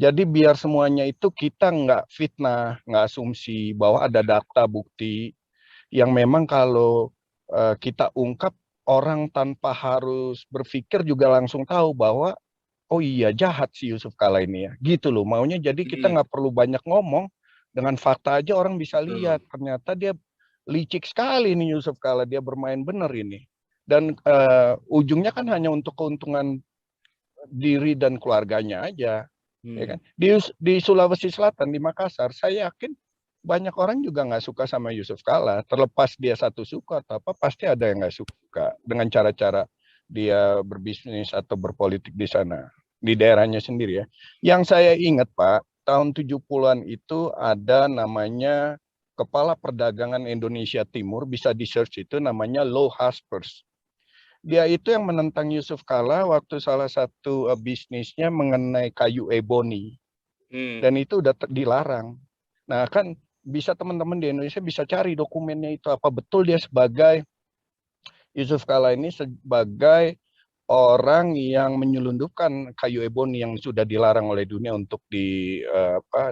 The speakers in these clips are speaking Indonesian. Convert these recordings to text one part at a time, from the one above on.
Jadi biar semuanya itu kita nggak fitnah, nggak asumsi bahwa ada data bukti yang memang kalau kita ungkap, orang tanpa harus berpikir juga langsung tahu bahwa oh iya jahat si Yusuf Kala ini ya, gitu loh maunya. Jadi kita Hmm, nggak perlu banyak ngomong, dengan fakta aja orang bisa lihat betul. ternyata dia licik sekali nih Yusuf Kala, dia bermain bener ini. Dan ujungnya kan hanya untuk keuntungan diri dan keluarganya aja, ya kan. Hmm. Di Sulawesi Selatan, di Makassar, saya yakin banyak orang juga nggak suka sama Yusuf Kala. Terlepas dia satu suka atau apa, pasti ada yang nggak suka dengan cara-cara dia berbisnis atau berpolitik di sana, di daerahnya sendiri ya. Yang saya ingat Pak, tahun 70-an itu ada namanya Kepala Perdagangan Indonesia Timur, bisa di search itu, namanya Low Haspers. Dia itu yang menentang Yusuf Kala waktu salah satu bisnisnya mengenai kayu ebony, Hmm. dan itu udah dilarang. Nah kan bisa teman-teman di Indonesia bisa cari dokumennya itu, apa betul dia sebagai Yusuf Kala ini sebagai orang yang menyelundupkan kayu ebony yang sudah dilarang oleh dunia untuk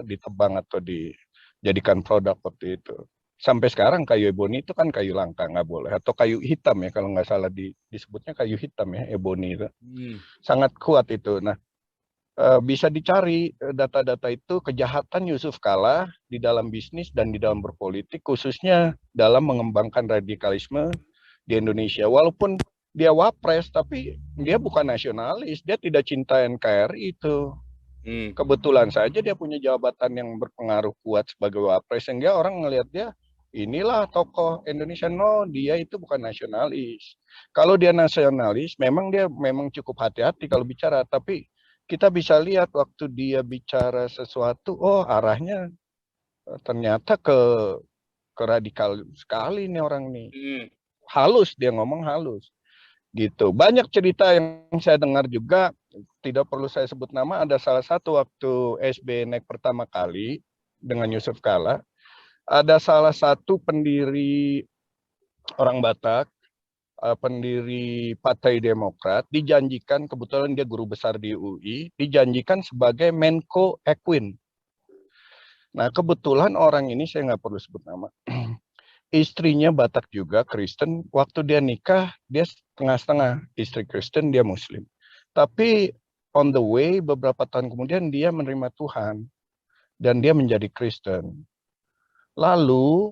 ditebang atau dijadikan produk waktu itu. Sampai sekarang kayu ebony itu kan kayu langka, nggak boleh. Atau kayu hitam ya, kalau nggak salah disebutnya kayu hitam ya, ebony itu. Hmm. Sangat kuat itu. Nah, bisa dicari data-data itu, kejahatan Yusuf Kala di dalam bisnis dan di dalam berpolitik, khususnya dalam mengembangkan radikalisme di Indonesia. Walaupun dia wapres, tapi dia bukan nasionalis, dia tidak cinta NKRI itu. Hmm. Kebetulan saja dia punya jabatan yang berpengaruh kuat sebagai wapres, sehingga orang ngelihat dia, inilah tokoh Indonesia. No, dia itu bukan nasionalis. Kalau dia nasionalis, memang dia memang cukup hati-hati kalau bicara, tapi kita bisa lihat waktu dia bicara sesuatu, oh arahnya ternyata ke radikal sekali nih orang nih. Hmm. Halus, dia ngomong halus. Gitu. Banyak cerita yang saya dengar juga, tidak perlu saya sebut nama. Ada salah satu waktu SB naik pertama kali dengan Yusuf Kala, ada salah satu pendiri orang Batak, pendiri Partai Demokrat, dijanjikan, kebetulan dia guru besar di UI, dijanjikan sebagai Menko Equin. Nah kebetulan orang ini saya nggak perlu sebut nama. Istrinya Batak juga, Kristen. Waktu dia nikah, dia setengah-setengah. Istri Kristen, dia Muslim. Tapi on the way, beberapa tahun kemudian dia menerima Tuhan. Dan dia menjadi Kristen. Lalu,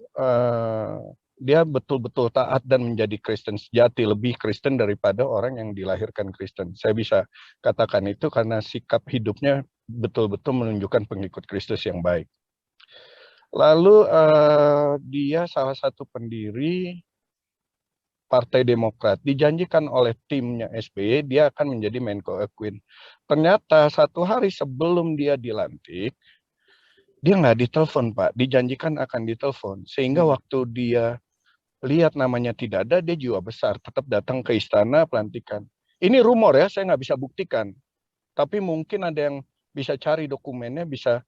dia betul-betul taat dan menjadi Kristen sejati. Lebih Kristen daripada orang yang dilahirkan Kristen. Saya bisa katakan itu karena sikap hidupnya betul-betul menunjukkan pengikut Kristus yang baik. Lalu dia salah satu pendiri Partai Demokrat, dijanjikan oleh timnya SBY dia akan menjadi Menko Equin. Ternyata satu hari sebelum dia dilantik, dia nggak ditelepon Pak, dijanjikan akan ditelepon. Sehingga Hmm. waktu dia lihat namanya tidak ada, dia jiwa besar, tetap datang ke istana pelantikan. Ini rumor ya, saya nggak bisa buktikan. Tapi mungkin ada yang bisa cari dokumennya, bisa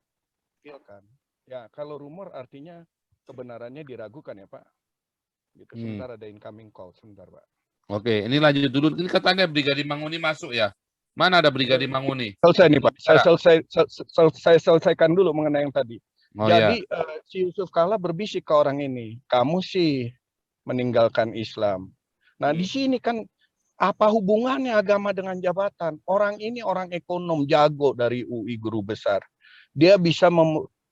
tampilkan. Ya, kalau rumor artinya kebenarannya diragukan ya Pak. Gitu. Hmm. Sebentar, ada incoming call, sebentar Pak. Oke, ini lanjut dulu. Ini katanya Brigadir Manguni masuk ya. Mana ada Brigadir Manguni? Selesai nih Belum Pak, saya bicara. selesaikan dulu mengenai yang tadi. Oh ya. Jadi si Yusuf Kala berbisik ke orang ini, kamu sih meninggalkan Islam. Nah di Hmm. sini kan apa hubungannya agama dengan jabatan? Orang ini orang ekonom jago dari UI, guru besar. Dia bisa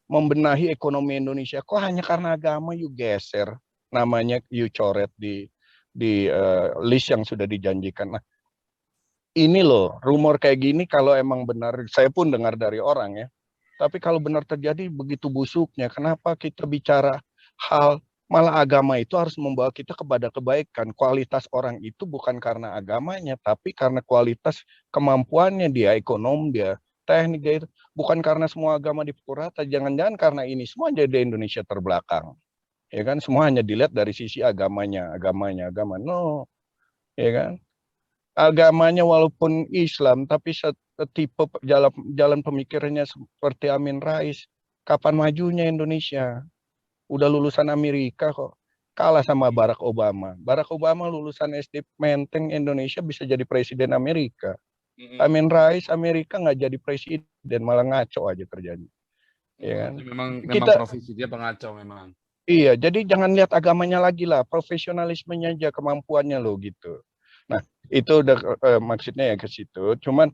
membenahi ekonomi Indonesia. Kok hanya karena agama you geser namanya, you coret di list yang sudah dijanjikan. Nah, ini loh, rumor kayak gini kalau emang benar, saya pun dengar dari orang ya. Tapi kalau benar terjadi begitu busuknya, kenapa kita bicara hal, malah agama itu harus membawa kita kepada kebaikan. Kualitas orang itu bukan karena agamanya, tapi karena kualitas kemampuannya, dia ekonom, dia teknik, dia itu. Bukan karena semua agama dipukul rata. Jangan-jangan karena ini semua jadi Indonesia terbelakang. Ya kan, semua hanya dilihat dari sisi agamanya, agama. No, ya kan. Agamanya walaupun Islam, tapi tipe jalan pemikirannya seperti Amin Rais. Kapan majunya Indonesia? Udah lulusan Amerika kok. Kalah sama Barack Obama. Barack Obama lulusan SD Menteng Indonesia bisa jadi presiden Amerika. Amin Rais Amerika nggak jadi presiden, malah ngaco aja terjadi. Ya kan? Memang Kita profesi dia pengacau memang. iya, jadi jangan lihat agamanya lagi lah, profesionalismenya aja, kemampuannya loh gitu. Nah, itu udah maksudnya ya ke situ. Cuman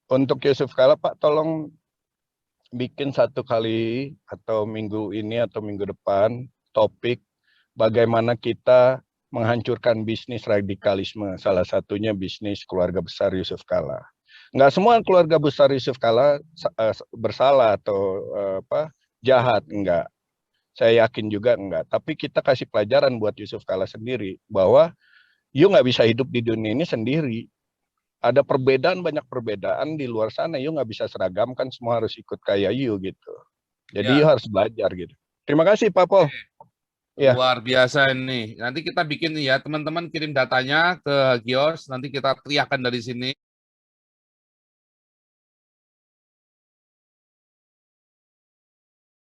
untuk Yusuf Kala Pak, tolong bikin satu kali atau minggu ini atau minggu depan topik bagaimana kita menghancurkan bisnis radikalisme. Salah satunya bisnis keluarga besar Yusuf Kala. Nggak semua keluarga besar Yusuf Kala bersalah atau jahat, enggak. Saya yakin juga enggak. Tapi kita kasih pelajaran buat Yusuf Kala sendiri bahwa you nggak bisa hidup di dunia ini sendiri. Ada perbedaan, banyak perbedaan di luar sana. You nggak bisa seragam, kan semua harus ikut kayak you gitu. Jadi you harus belajar gitu. Terima kasih Pak Pol. Ya. Luar biasa ini. Nanti kita bikin nih ya, teman-teman kirim datanya ke Gios, nanti kita teriakan dari sini.